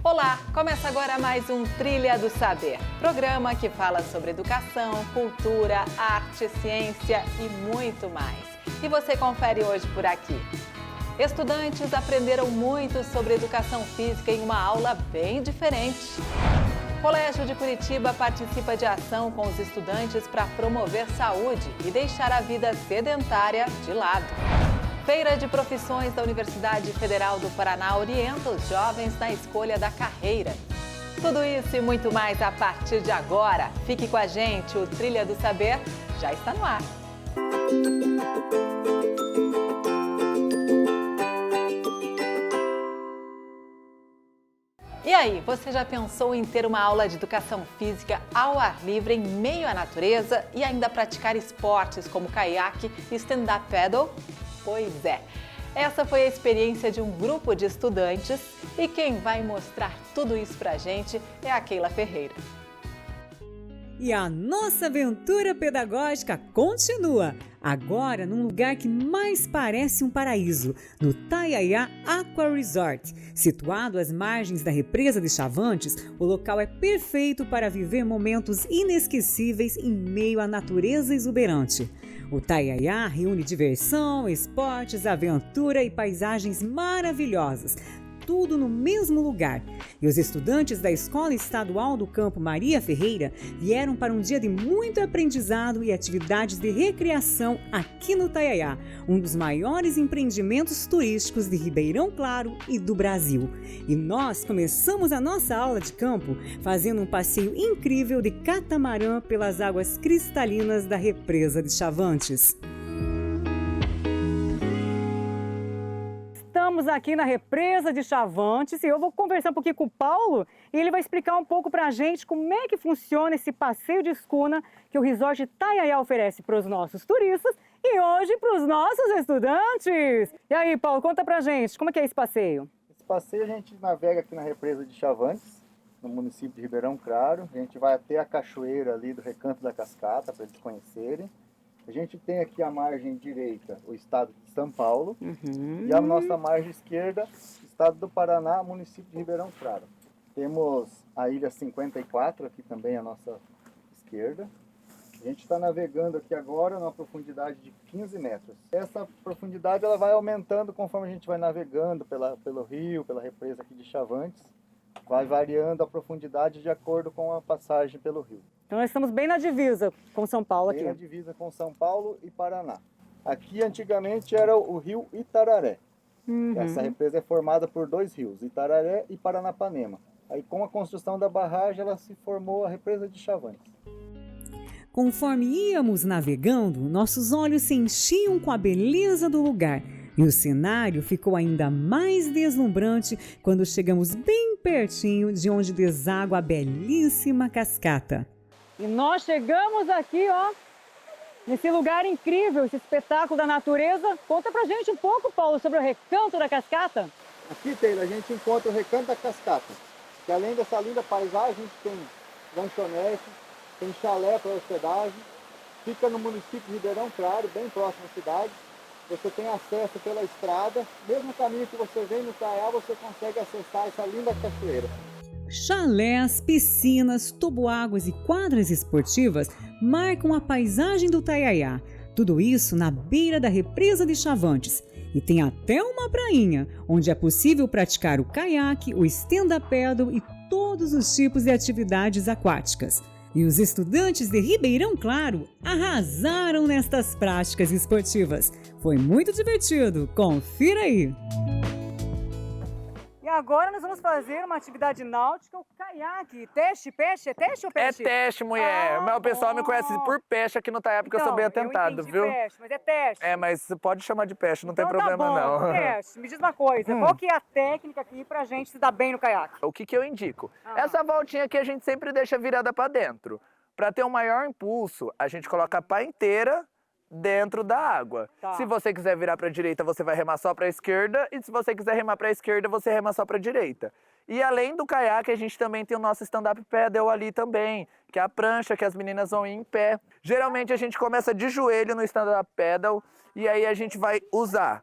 Olá, começa agora mais um Trilha do Saber, programa que fala sobre educação, cultura, arte, ciência e muito mais. E você confere hoje por aqui. Estudantes aprenderam muito sobre educação física em uma aula bem diferente. O Colégio de Curitiba participa de ação com os estudantes para promover saúde e deixar a vida sedentária de lado. Feira de Profissões da Universidade Federal do Paraná orienta os jovens na escolha da carreira. Tudo isso e muito mais a partir de agora. Fique com a gente, o Trilha do Saber já está no ar. E aí, você já pensou em ter uma aula de educação física ao ar livre em meio à natureza e ainda praticar esportes como caiaque e stand-up paddle? Pois é, essa foi a experiência de um grupo de estudantes e quem vai mostrar tudo isso pra gente é a Keila Ferreira. E a nossa aventura pedagógica continua, agora num lugar que mais parece um paraíso, no Taiaiá Aqua Resort. Situado às margens da represa de Chavantes, o local é perfeito para viver momentos inesquecíveis em meio à natureza exuberante. O Taiaiá reúne diversão, esportes, aventura e paisagens maravilhosas. Tudo no mesmo lugar. E os estudantes da Escola Estadual do Campo Maria Ferreira vieram para um dia de muito aprendizado e atividades de recreação aqui no Taiaiá, um dos maiores empreendimentos turísticos de Ribeirão Claro e do Brasil. E nós começamos a nossa aula de campo fazendo um passeio incrível de catamarã pelas águas cristalinas da represa de Chavantes. Estamos aqui na represa de Chavantes e eu vou conversar um pouquinho com o Paulo e ele vai explicar um pouco pra gente como é que funciona esse passeio de escuna que o Resort Taiaiá oferece para os nossos turistas e hoje para os nossos estudantes. E aí, Paulo, conta pra gente, como é que é esse passeio? Esse passeio a gente navega aqui na represa de Chavantes, no município de Ribeirão Claro. A gente vai até a cachoeira ali do Recanto da Cascata para eles conhecerem. A gente tem aqui a margem direita, o estado de São Paulo, e a nossa margem esquerda, estado do Paraná, município de Ribeirão Claro. Temos a ilha 54 aqui também à nossa esquerda. A gente está navegando aqui agora numa profundidade de 15 metros. Essa profundidade ela vai aumentando conforme a gente vai navegando pelo rio, pela represa aqui de Chavantes. Vai variando a profundidade de acordo com a passagem pelo rio. Então nós estamos bem na divisa com São Paulo aqui. Bem na divisa com São Paulo e Paraná. Aqui antigamente era o rio Itararé. Essa represa é formada por dois rios, Itararé e Paranapanema. Aí com a construção da barragem ela se formou a represa de Chavantes. Conforme íamos navegando, nossos olhos se enchiam com a beleza do lugar. E o cenário ficou ainda mais deslumbrante quando chegamos bem pertinho de onde deságua a belíssima cascata. E nós chegamos aqui, ó, nesse lugar incrível, esse espetáculo da natureza. Conta pra gente um pouco, Paulo, sobre o Recanto da Cascata. Aqui, Taylor, a gente encontra o Recanto da Cascata, que além dessa linda paisagem, a gente tem lanchonete, tem chalé para hospedagem, fica no município de Ribeirão Claro, bem próximo à cidade. Você tem acesso pela estrada, mesmo caminho que você vem no Taiaiá, você consegue acessar essa linda cachoeira. Chalés, piscinas, toboáguas e quadras esportivas marcam a paisagem do Taiaiá. Tudo isso na beira da represa de Chavantes. E tem até uma prainha, onde é possível praticar o caiaque, o stand-up paddle e todos os tipos de atividades aquáticas. E os estudantes de Ribeirão Claro arrasaram nestas práticas esportivas. Foi muito divertido, confira aí! E agora nós vamos fazer uma atividade náutica, o caiaque. Teste, peixe, é teste ou peixe? É teste, mulher. Mas o pessoal me conhece por peixe aqui no Taiaiá, porque eu sou bem atentado, viu? Peixe, mas é teste. É, mas pode chamar de peixe, não então tem problema tá bom, não. Teste. Me diz uma coisa, qual que é a técnica aqui pra gente se dar bem no caiaque? O que eu indico? Essa voltinha aqui a gente sempre deixa virada pra dentro. Pra ter um maior impulso, a gente coloca a pá inteira dentro da água. Tá. Se você quiser virar para a direita, você vai remar só para a esquerda, e se você quiser remar para a esquerda, você rema só para a direita. E além do caiaque, a gente também tem o nosso stand-up paddle ali também, que é a prancha que as meninas vão ir em pé. Geralmente a gente começa de joelho no stand-up paddle, e aí a gente vai usar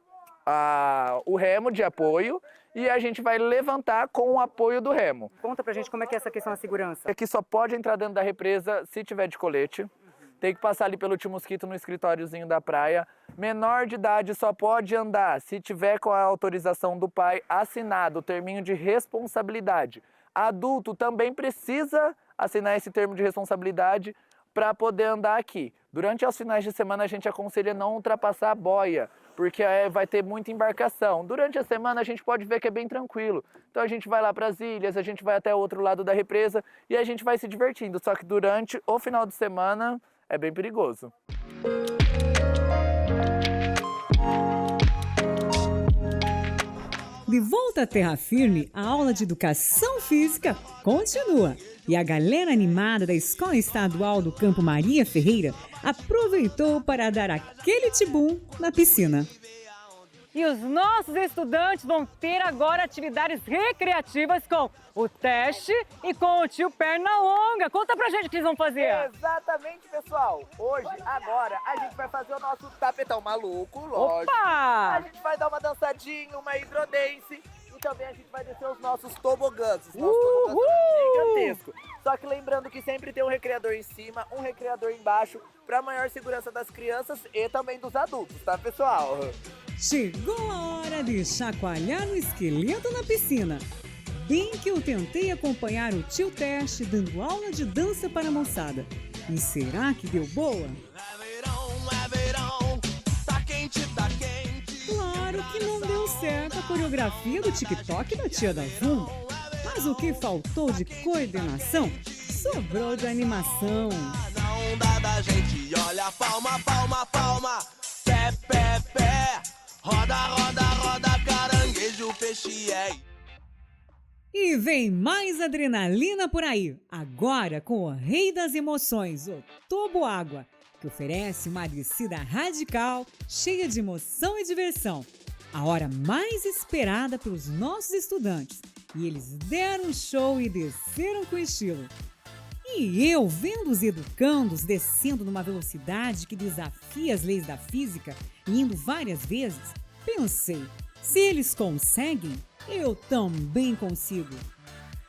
o remo de apoio, e a gente vai levantar com o apoio do remo. Conta pra gente como é que é essa questão da segurança. É que só pode entrar dentro da represa se tiver de colete. Tem que passar ali pelo tio Mosquito no escritóriozinho da praia. Menor de idade só pode andar se tiver com a autorização do pai assinado o terminho de responsabilidade. Adulto também precisa assinar esse termo de responsabilidade para poder andar aqui. Durante os finais de semana a gente aconselha não ultrapassar a boia, porque vai ter muita embarcação. Durante a semana a gente pode ver que é bem tranquilo. Então a gente vai lá para as ilhas, a gente vai até o outro lado da represa e a gente vai se divertindo. Só que durante o final de semana é bem perigoso. De volta à terra firme, a aula de educação física continua. E a galera animada da Escola Estadual do Campo Maria Ferreira aproveitou para dar aquele tibum na piscina. E os nossos estudantes vão ter agora atividades recreativas com o teste e com o tio Pernalonga. Conta pra gente o que eles vão fazer. Exatamente, pessoal. Hoje, agora, a gente vai fazer o nosso tapetão maluco, lógico. A Opa! gente vai dar uma dançadinha, uma hidrodance e também a gente vai descer os nossos tobogãs. Os nossos tobogãs gigantescos. Só que lembrando que sempre tem um recreador em cima, um recreador embaixo, para maior segurança das crianças e também dos adultos, tá, pessoal? Chegou a hora de chacoalhar o esqueleto na piscina. Bem que eu tentei acompanhar o tio Teste dando aula de dança para a moçada. E será que deu boa? Claro que não deu certo a coreografia do TikTok da tia da Zoom. Mas o que faltou de coordenação, sobrou de animação. Na onda da gente, olha, palma, palma, palma. Pé, pé, pé. Roda, roda, roda, caranguejo, peixe, E vem mais adrenalina por aí, agora com o rei das emoções, o Toboágua, que oferece uma descida radical, cheia de emoção e diversão. A hora mais esperada pelos nossos estudantes. E eles deram show e desceram com estilo. E eu, vendo os educandos descendo numa velocidade que desafia as leis da física e indo várias vezes, pensei, se eles conseguem, eu também consigo.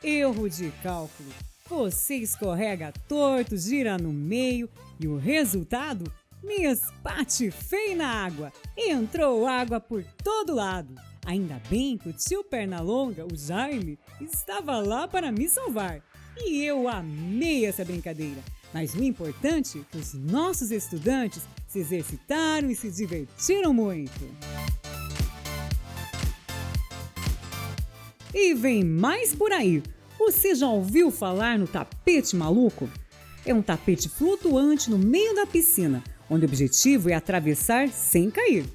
Erro de cálculo. Você escorrega torto, gira no meio e o resultado? Me espatifei na água. Entrou água por todo lado. Ainda bem que o tio Pernalonga, o Jaime, estava lá para me salvar. E eu amei essa brincadeira. Mas o importante é que os nossos estudantes se exercitaram e se divertiram muito. E vem mais por aí. Você já ouviu falar no tapete maluco? É um tapete flutuante no meio da piscina, onde o objetivo é atravessar sem cair.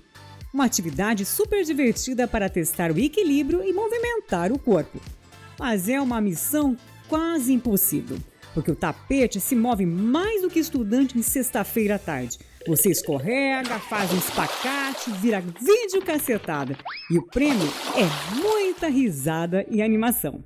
Uma atividade super divertida para testar o equilíbrio e movimentar o corpo. Mas é uma missão quase impossível, porque o tapete se move mais do que estudante em sexta-feira à tarde. Você escorrega, faz um espacate, vira vídeo cacetada. E o prêmio é muita risada e animação.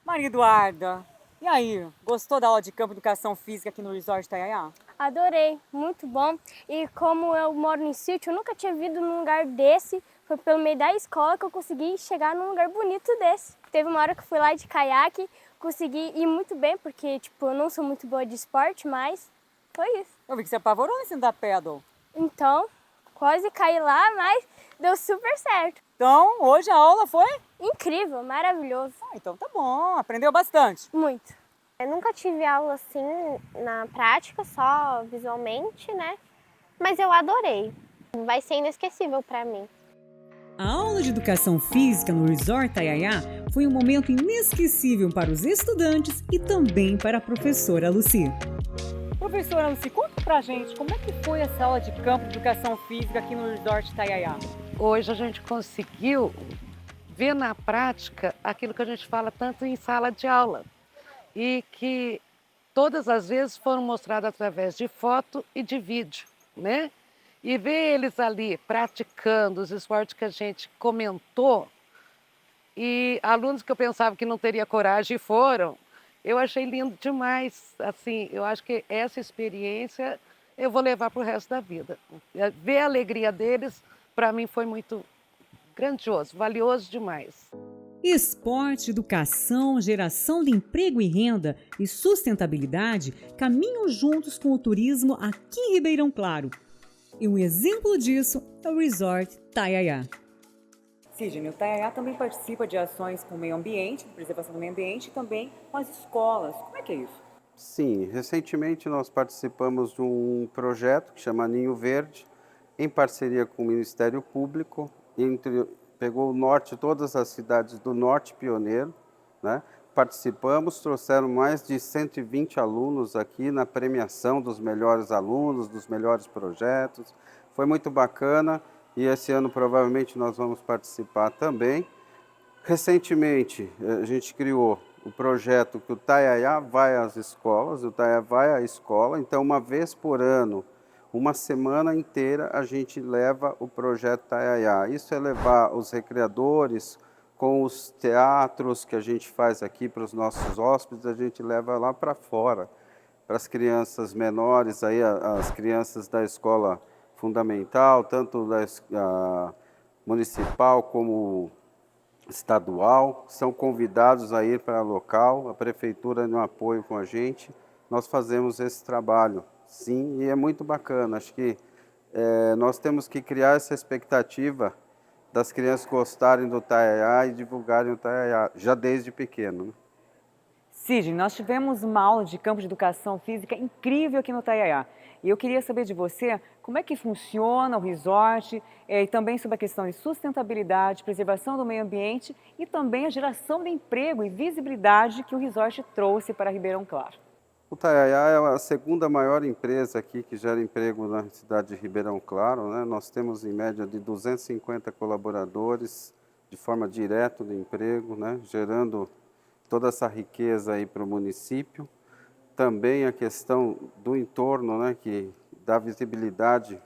Maria Eduarda, e aí? Gostou da aula de campo de educação física aqui no Resort Itaiaiá? Adorei, muito bom. E como eu moro em sítio, eu nunca tinha vindo num lugar desse. Foi pelo meio da escola que eu consegui chegar num lugar bonito desse. Teve uma hora que eu fui lá de caiaque, consegui ir muito bem, porque eu não sou muito boa de esporte, mas foi isso. Eu vi que você apavorou nesse da pedal. Então, quase caí lá, mas deu super certo. Então, hoje a aula foi? Incrível, maravilhoso. Então tá bom, aprendeu bastante. Muito. Eu nunca tive aula assim na prática, só visualmente, né? Mas eu adorei. Vai ser inesquecível para mim. A aula de educação física no Resort Itaiaiá foi um momento inesquecível para os estudantes e também para a professora Lucy. Professora Lucy, conta pra gente como é que foi essa aula de campo de educação física aqui no Resort Itaiaiá? Hoje a gente conseguiu ver na prática aquilo que a gente fala tanto em sala de aula e que todas as vezes foram mostradas através de foto e de vídeo, né? E ver eles ali praticando os esportes que a gente comentou e alunos que eu pensava que não teria coragem foram, eu achei lindo demais. Assim, eu acho que essa experiência eu vou levar para o resto da vida. Ver a alegria deles, para mim, foi muito grandioso, valioso demais. Esporte, educação, geração de emprego e renda e sustentabilidade caminham juntos com o turismo aqui em Ribeirão Claro. E um exemplo disso é o Resort Taiaiá. Sidney, o Taiaiá também participa de ações com o meio ambiente, preservação do meio ambiente e também com as escolas. Como é que é isso? Sim, recentemente nós participamos de um projeto que chama Ninho Verde, em parceria com o Ministério Público, pegou o norte, todas as cidades do norte pioneiro, né? Participamos, trouxeram mais de 120 alunos aqui na premiação dos melhores alunos, dos melhores projetos. Foi muito bacana e esse ano provavelmente nós vamos participar também. Recentemente a gente criou o projeto que o Taiaiá vai às escolas, o Taiaiá vai à escola, então uma vez por ano, uma semana inteira a gente leva o projeto Taiaiá. Isso é levar os recreadores com os teatros que a gente faz aqui para os nossos hóspedes, a gente leva lá para fora, para as crianças menores, aí as crianças da escola fundamental, tanto da municipal como estadual, são convidados a ir para o local, a prefeitura no apoio com a gente, nós fazemos esse trabalho, sim, e é muito bacana. Acho que nós temos que criar essa expectativa das crianças gostarem do Taiaiá e divulgarem o Taiaiá, já desde pequeno. Né? Sidney, nós tivemos uma aula de campo de educação física incrível aqui no Taiaiá. E eu queria saber de você como é que funciona o resort e também sobre a questão de sustentabilidade, preservação do meio ambiente e também a geração de emprego e visibilidade que o resort trouxe para Ribeirão Claro. O Taiaiá é a segunda maior empresa aqui que gera emprego na cidade de Ribeirão Claro, né? Nós temos em média de 250 colaboradores de forma direta de emprego, né? Gerando toda essa riqueza aí para o município. Também a questão do entorno, né? Que dá visibilidade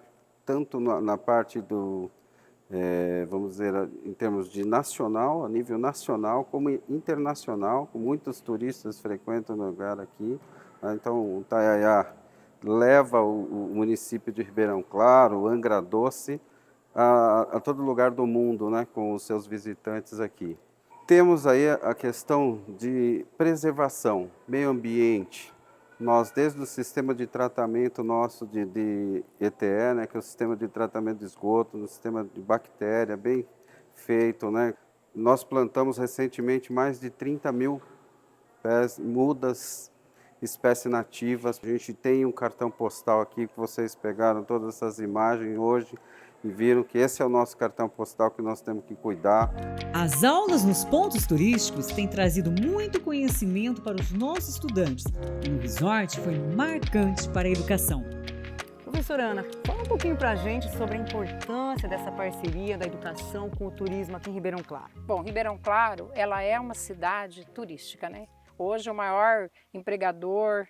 tanto na parte do, vamos dizer, em termos de nacional, a nível nacional, como internacional, com muitos turistas frequentam o lugar aqui. Então, o Taiaiá leva o município de Ribeirão Claro, Angra Doce, a todo lugar do mundo, né, com os seus visitantes aqui. Temos aí a questão de preservação, meio ambiente. Nós, desde o sistema de tratamento nosso de ETE, né, que é o sistema de tratamento de esgoto, no sistema de bactéria, bem feito, né, nós plantamos recentemente mais de 30 mil mudas, espécies nativas. A gente tem um cartão postal aqui que vocês pegaram todas essas imagens hoje e viram que esse é o nosso cartão postal que nós temos que cuidar. As aulas nos pontos turísticos têm trazido muito conhecimento para os nossos estudantes e o resort foi marcante para a educação. Professora Ana, fala um pouquinho para a gente sobre a importância dessa parceria da educação com o turismo aqui em Ribeirão Claro. Bom, Ribeirão Claro, ela é uma cidade turística, né? Hoje o maior empregador,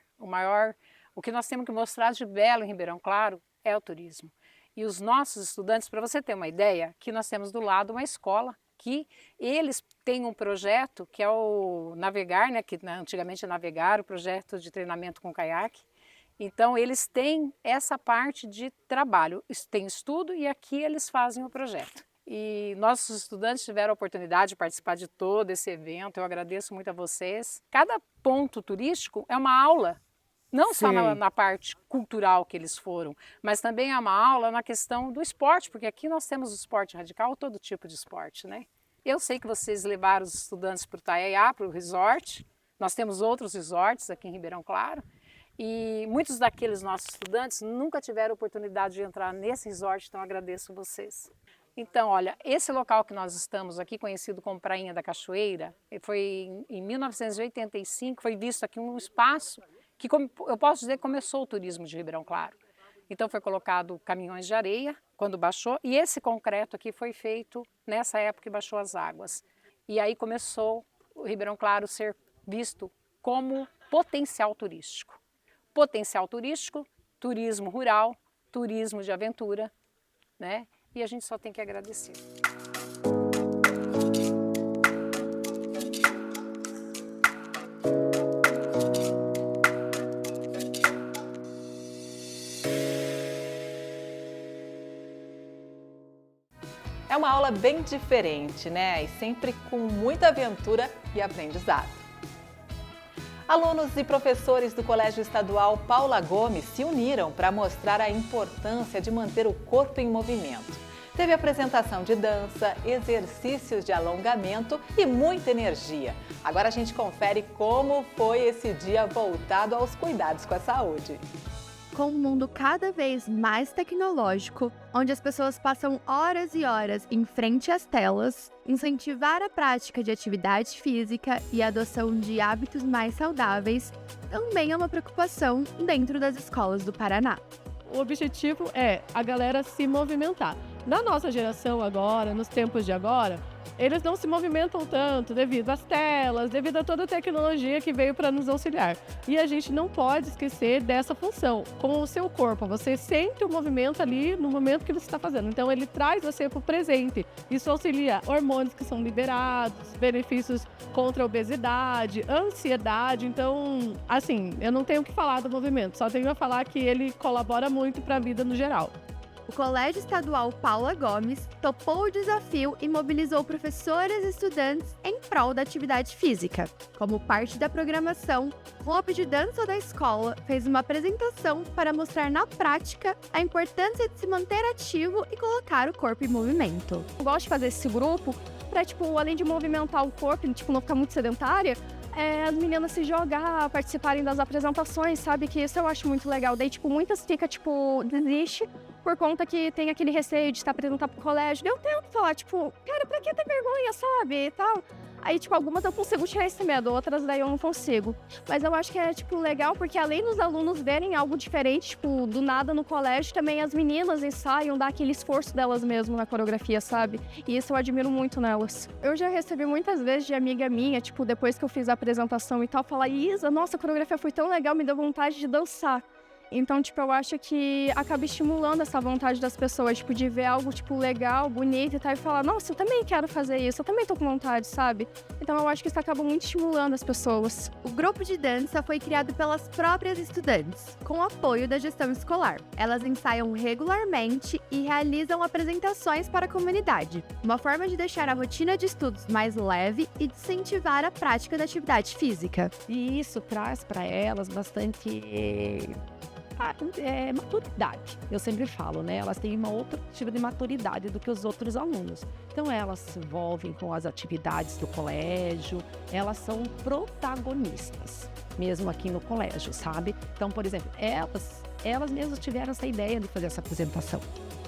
o que nós temos que mostrar de belo em Ribeirão Claro é o turismo. E os nossos estudantes, para você ter uma ideia, que nós temos do lado uma escola que eles têm um projeto que é o Navegar, né, que antigamente é Navegar, o projeto de treinamento com caiaque. Então eles têm essa parte de trabalho, tem estudo e aqui eles fazem o projeto. E nossos estudantes tiveram a oportunidade de participar de todo esse evento, eu agradeço muito a vocês. Cada ponto turístico é uma aula, não só na parte cultural que eles foram, mas também é uma aula na questão do esporte, porque aqui nós temos o esporte radical, todo tipo de esporte, né? Eu sei que vocês levaram os estudantes para o Taiaiá, para o resort, nós temos outros resorts aqui em Ribeirão Claro, e muitos daqueles nossos estudantes nunca tiveram oportunidade de entrar nesse resort, então agradeço vocês. Então, olha, esse local que nós estamos aqui, conhecido como Prainha da Cachoeira, foi em 1985, foi visto aqui um espaço que, eu posso dizer, começou o turismo de Ribeirão Claro. Então foi colocado caminhões de areia quando baixou e esse concreto aqui foi feito nessa época que baixou as águas. E aí começou o Ribeirão Claro ser visto como potencial turístico. Potencial turístico, turismo rural, turismo de aventura, né? E a gente só tem que agradecer. É uma aula aula bem diferente, né? E sempre com muita aventura e aprendizado. Alunos e professores do Colégio Estadual Paula Gomes se uniram para mostrar a importância de manter o corpo em movimento. Teve apresentação de dança, exercícios de alongamento e muita energia. Agora a gente confere como foi esse dia voltado aos cuidados com a saúde. Com um mundo cada vez mais tecnológico, onde as pessoas passam horas e horas em frente às telas, incentivar a prática de atividade física e a adoção de hábitos mais saudáveis também é uma preocupação dentro das escolas do Paraná. O objetivo é a galera se movimentar. Na nossa geração agora, nos tempos de agora, eles não se movimentam tanto devido às telas, devido a toda a tecnologia que veio para nos auxiliar. E a gente não pode esquecer dessa função. Com o seu corpo, você sente o movimento ali no momento que você está fazendo. Então, ele traz você para o presente. Isso auxilia hormônios que são liberados, benefícios contra a obesidade, ansiedade. Então, assim, eu não tenho o que falar do movimento, só tenho a falar que ele colabora muito para a vida no geral. O Colégio Estadual Paula Gomes topou o desafio e mobilizou professores e estudantes em prol da atividade física. Como parte da programação, o Clube de Dança da escola fez uma apresentação para mostrar na prática a importância de se manter ativo e colocar o corpo em movimento. Eu gosto de fazer esse grupo para, além de movimentar o corpo e, não ficar muito sedentária, as meninas se jogar, participarem das apresentações, sabe? Que isso eu acho muito legal. Daí, muitas fica, desiste por conta que tem aquele receio de estar apresentar pro colégio. Eu tento falar, cara, pra que ter vergonha, sabe? E tal. Aí, algumas eu consigo tirar esse medo, outras daí eu não consigo. Mas eu acho que é, legal porque além dos alunos verem algo diferente, do nada no colégio, também as meninas ensaiam, dá aquele esforço delas mesmo na coreografia, sabe? E isso eu admiro muito nelas. Eu já recebi muitas vezes de amiga minha, depois que eu fiz a apresentação e tal, falar, Isa, nossa, a coreografia foi tão legal, me deu vontade de dançar. Então, eu acho que acaba estimulando essa vontade das pessoas, de ver algo, legal, bonito e tal, e falar, nossa, eu também quero fazer isso, eu também tô com vontade, sabe? Então, eu acho que isso acaba muito estimulando as pessoas. O grupo de dança foi criado pelas próprias estudantes, com o apoio da gestão escolar. Elas ensaiam regularmente e realizam apresentações para a comunidade, uma forma de deixar a rotina de estudos mais leve e de incentivar a prática da atividade física. E isso traz para elas bastante maturidade. Eu sempre falo, né? Elas têm uma outra tipo de maturidade do que os outros alunos. Então, elas se envolvem com as atividades do colégio, elas são protagonistas, mesmo aqui no colégio, sabe? Então, por exemplo, elas mesmas tiveram essa ideia de fazer essa apresentação.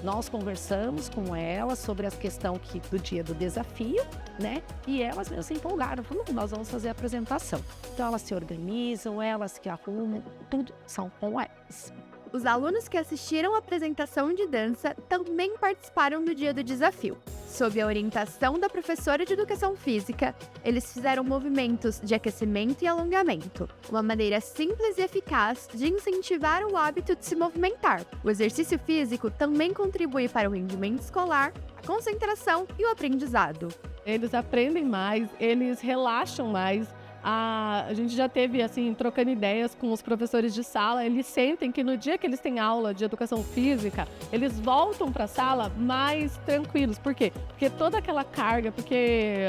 Nós conversamos com elas sobre a questão do dia do desafio, né? E elas mesmas se empolgaram, falaram, nós vamos fazer a apresentação. Então elas se organizam, elas que arrumam, tudo são com elas. Os alunos que assistiram à apresentação de dança também participaram do dia do desafio. Sob a orientação da professora de Educação Física, eles fizeram movimentos de aquecimento e alongamento, uma maneira simples e eficaz de incentivar o hábito de se movimentar. O exercício físico também contribui para o rendimento escolar, a concentração e o aprendizado. Eles aprendem mais, eles relaxam mais. A gente já teve, trocando ideias com os professores de sala, eles sentem que no dia que eles têm aula de educação física, eles voltam para a sala mais tranquilos. Por quê? Porque toda aquela carga, porque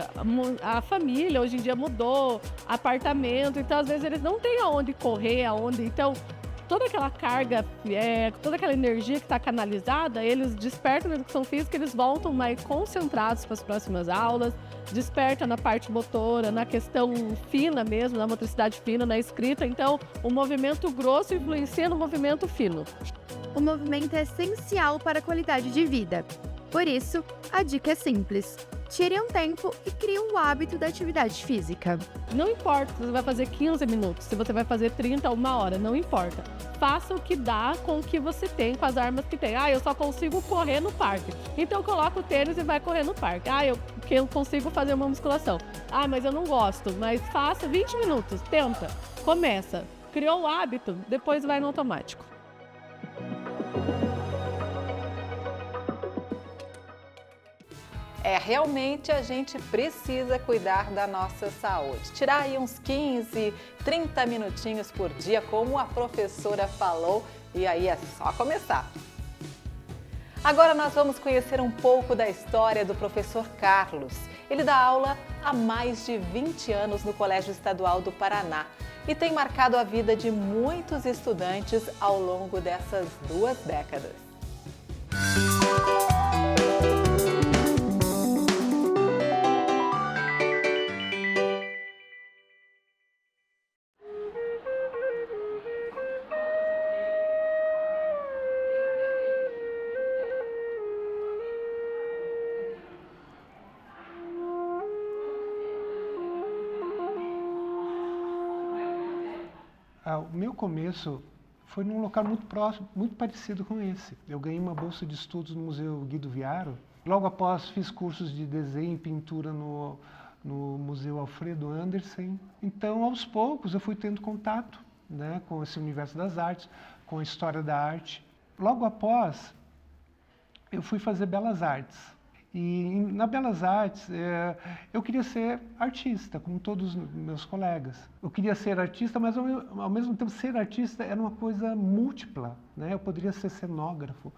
a família hoje em dia mudou, apartamento, então às vezes eles não têm aonde correr, então toda aquela carga, toda aquela energia que está canalizada, eles despertam na educação física, eles voltam mais concentrados para as próximas aulas, desperta na parte motora, na questão fina mesmo, na motricidade fina, na escrita. Então, o movimento grosso influencia no movimento fino. O movimento é essencial para a qualidade de vida. Por isso, a dica é simples. Tire um tempo e crie um hábito da atividade física. Não importa se você vai fazer 15 minutos, se você vai fazer 30 ou 1 hora, não importa. Faça o que dá com o que você tem, com as armas que tem. Eu só consigo correr no parque. Então coloca o tênis e vai correr no parque. Eu consigo fazer uma musculação. Mas eu não gosto. Mas faça 20 minutos, tenta, começa. Criou o hábito, depois vai no automático. Realmente a gente precisa cuidar da nossa saúde. Tirar aí uns 15, 30 minutinhos por dia, como a professora falou, e aí é só começar. Agora nós vamos conhecer um pouco da história do professor Carlos. Ele dá aula há mais de 20 anos no Colégio Estadual do Paraná e tem marcado a vida de muitos estudantes ao longo dessas 2 décadas. O meu começo foi num local muito próximo, muito parecido com esse. Eu ganhei uma bolsa de estudos no Museu Guido Viaro. Logo após, fiz cursos de desenho e pintura no Museu Alfredo Andersen. Então, aos poucos, eu fui tendo contato, né, com esse universo das artes, com a história da arte. Logo após, eu fui fazer Belas Artes. E na Belas Artes, eu queria ser artista, como todos os meus colegas. Eu queria ser artista, mas ao mesmo tempo ser artista era uma coisa múltipla, né? Eu poderia ser cenógrafo,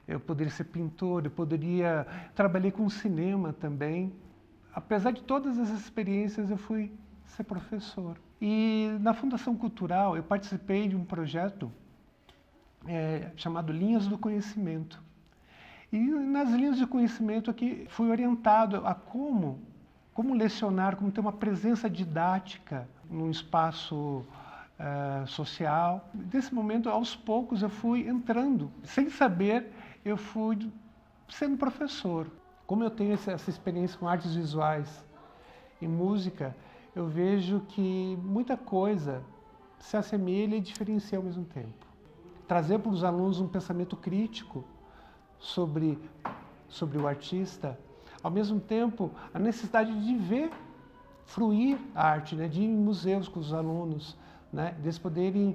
eu poderia ser pintor, trabalhei com cinema também. Apesar de todas essas experiências, eu fui ser professor. E na Fundação Cultural, eu participei de um projeto chamado Linhas do Conhecimento. E nas linhas de conhecimento aqui fui orientado a como lecionar, como ter uma presença didática num espaço social. Nesse momento, aos poucos, eu fui entrando. Sem saber, eu fui sendo professor. Como eu tenho essa experiência com artes visuais e música, eu vejo que muita coisa se assemelha e diferencia ao mesmo tempo. Trazer para os alunos um pensamento crítico sobre o artista, ao mesmo tempo a necessidade de ver fruir a arte, né, de ir em museus com os alunos, né, deles poderem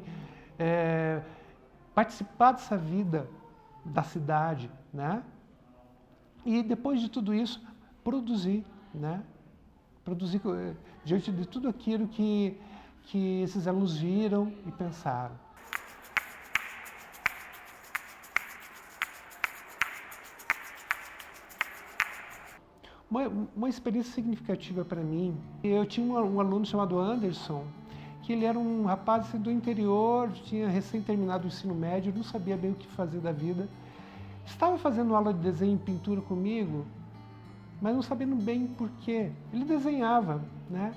participar dessa vida da cidade, né, e depois de tudo isso produzir, né, diante de tudo aquilo que esses alunos viram e pensaram. Uma experiência significativa para mim, eu tinha um aluno chamado Anderson, que ele era um rapaz do interior, tinha recém terminado o ensino médio, não sabia bem o que fazer da vida. Estava fazendo aula de desenho e pintura comigo, mas não sabendo bem por quê. Ele desenhava, né?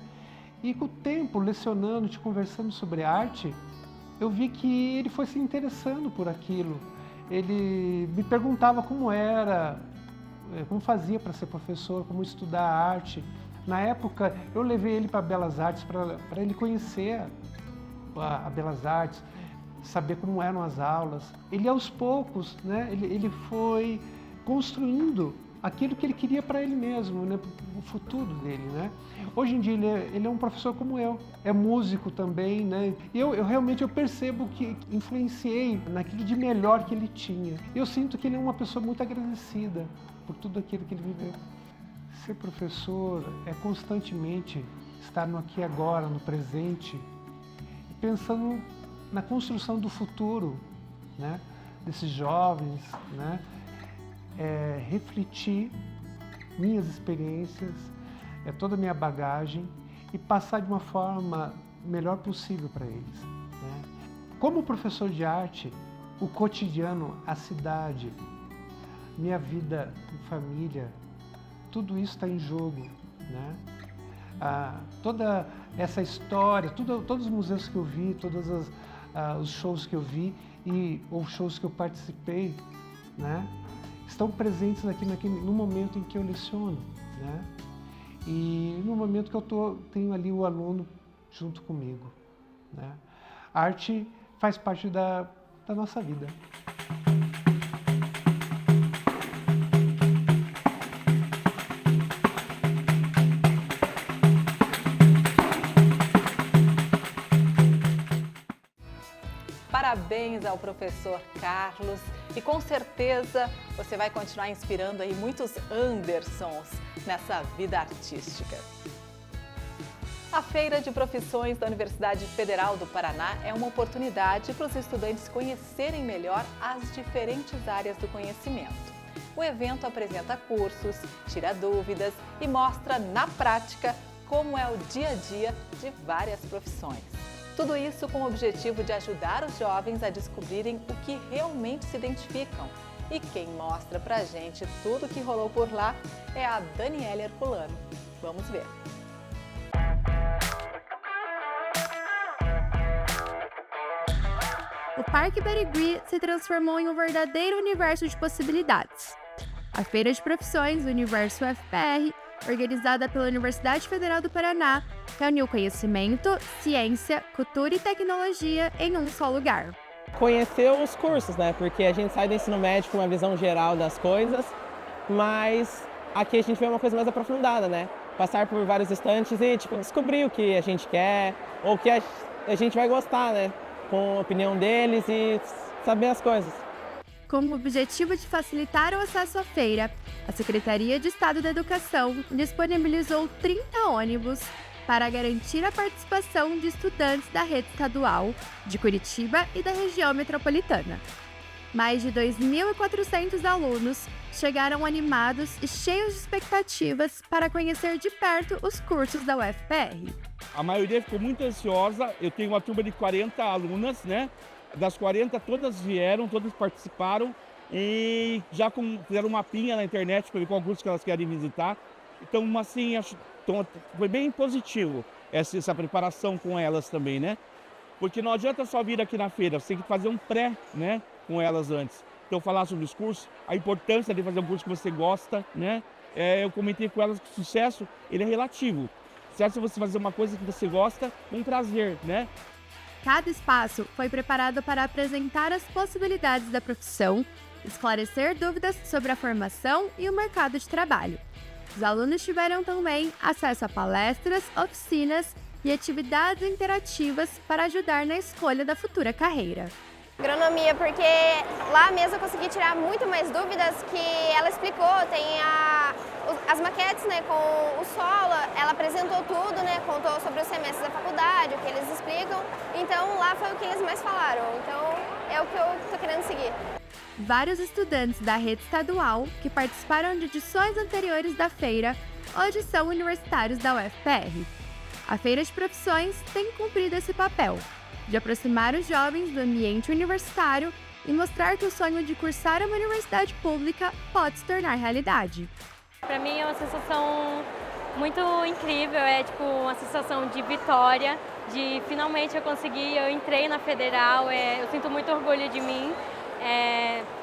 E com o tempo, lecionando, conversando sobre arte, eu vi que ele foi se interessando por aquilo. Ele me perguntava como era, como fazia para ser professor, como estudar arte. Na época, eu levei ele para Belas Artes para ele conhecer a Belas Artes, saber como eram as aulas. Ele, aos poucos, né, ele foi construindo aquilo que ele queria para ele mesmo, né, o futuro dele, né. Hoje em dia ele é um professor como eu, é músico também, né. E eu realmente percebo que influenciei naquilo de melhor que ele tinha. Eu sinto que ele é uma pessoa muito agradecida por tudo aquilo que ele viveu. Ser professor é constantemente estar no aqui e agora, no presente, pensando na construção do futuro, né, desses jovens, né, refletir minhas experiências, toda a minha bagagem e passar de uma forma melhor possível para eles, né. Como professor de arte, o cotidiano, a cidade, minha vida em família, tudo isso está em jogo, né? Toda essa história, todos os museus que eu vi, todos os shows que eu vi ou shows que eu participei, né, estão presentes aqui no momento em que eu leciono, né? E no momento que eu tenho ali o aluno junto comigo, né? A arte faz parte da nossa vida. Parabéns ao professor Carlos e com certeza você vai continuar inspirando aí muitos Andersons nessa vida artística. A Feira de Profissões da Universidade Federal do Paraná é uma oportunidade para os estudantes conhecerem melhor as diferentes áreas do conhecimento. O evento apresenta cursos, tira dúvidas e mostra na prática como é o dia a dia de várias profissões. Tudo isso com o objetivo de ajudar os jovens a descobrirem o que realmente se identificam. E quem mostra pra gente tudo o que rolou por lá é a Daniela Herculano. Vamos ver. O Parque Barigui se transformou em um verdadeiro universo de possibilidades. A Feira de Profissões, o Universo UFPR, organizada pela Universidade Federal do Paraná, reuniu conhecimento, ciência, cultura e tecnologia em um só lugar. Conhecer os cursos, né? Porque a gente sai do ensino médio com uma visão geral das coisas, mas aqui a gente vê uma coisa mais aprofundada, né? Passar por vários estantes e descobrir o que a gente quer ou o que a gente vai gostar, né? Com a opinião deles e saber as coisas. Com o objetivo de facilitar o acesso à feira, a Secretaria de Estado da Educação disponibilizou 30 ônibus para garantir a participação de estudantes da rede estadual de Curitiba e da região metropolitana. Mais de 2.400 alunos chegaram animados e cheios de expectativas para conhecer de perto os cursos da UFPR. A maioria ficou muito ansiosa. Eu tenho uma turma de 40 alunas, né? Das 40, todas vieram, todas participaram e já fizeram uma mapinha na internet para ver qual curso que elas querem visitar. Então, assim, foi bem positivo essa preparação com elas também, né? Porque não adianta só vir aqui na feira, você tem que fazer um pré, né, com elas antes. Então, falar sobre os cursos, a importância de fazer um curso que você gosta, né? Eu comentei com elas que o sucesso, ele é relativo. Sucesso é você fazer uma coisa que você gosta com prazer, né? Cada espaço foi preparado para apresentar as possibilidades da profissão, esclarecer dúvidas sobre a formação e o mercado de trabalho. Os alunos tiveram também acesso a palestras, oficinas e atividades interativas para ajudar na escolha da futura carreira. Agronomia, porque lá mesmo eu consegui tirar muito mais dúvidas que ela explicou, tem as maquetes, né, com o solo, ela apresentou tudo, né, contou sobre os semestres da faculdade, o que eles explicam, então lá foi o que eles mais falaram, então é o que eu estou querendo seguir. Vários estudantes da rede estadual que participaram de edições anteriores da feira hoje são universitários da UFPR. A Feira de Profissões tem cumprido esse papel, de aproximar os jovens do ambiente universitário e mostrar que o sonho de cursar uma universidade pública pode se tornar realidade. Para mim é uma sensação muito incrível, é tipo uma sensação de vitória, de finalmente eu consegui, eu entrei na Federal, eu sinto muito orgulho de mim.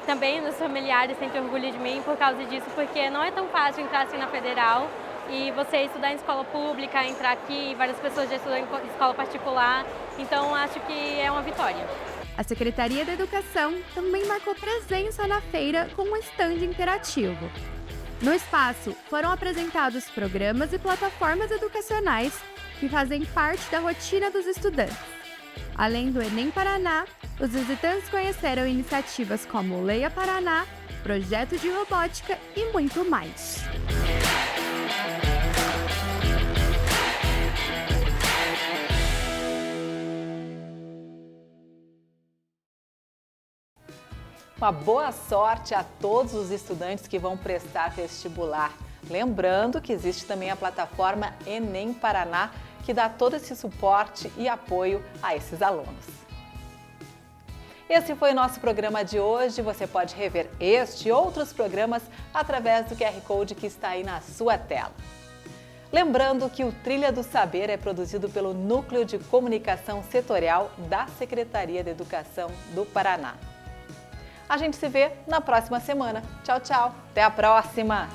Também meus familiares sentem orgulho de mim por causa disso, porque não é tão fácil entrar assim na Federal e você estudar em escola pública, entrar aqui, várias pessoas já estudam em escola particular, então acho que é uma vitória. A Secretaria da Educação também marcou presença na feira com um stand interativo. No espaço, foram apresentados programas e plataformas educacionais que fazem parte da rotina dos estudantes. Além do Enem Paraná, os visitantes conheceram iniciativas como o Leia Paraná, projeto de robótica e muito mais. Uma boa sorte a todos os estudantes que vão prestar vestibular. Lembrando que existe também a plataforma Enem Paraná, que dá todo esse suporte e apoio a esses alunos. Esse foi o nosso programa de hoje. Você pode rever este e outros programas através do QR Code que está aí na sua tela. Lembrando que o Trilha do Saber é produzido pelo Núcleo de Comunicação Setorial da Secretaria de Educação do Paraná. A gente se vê na próxima semana. Tchau, tchau. Até a próxima!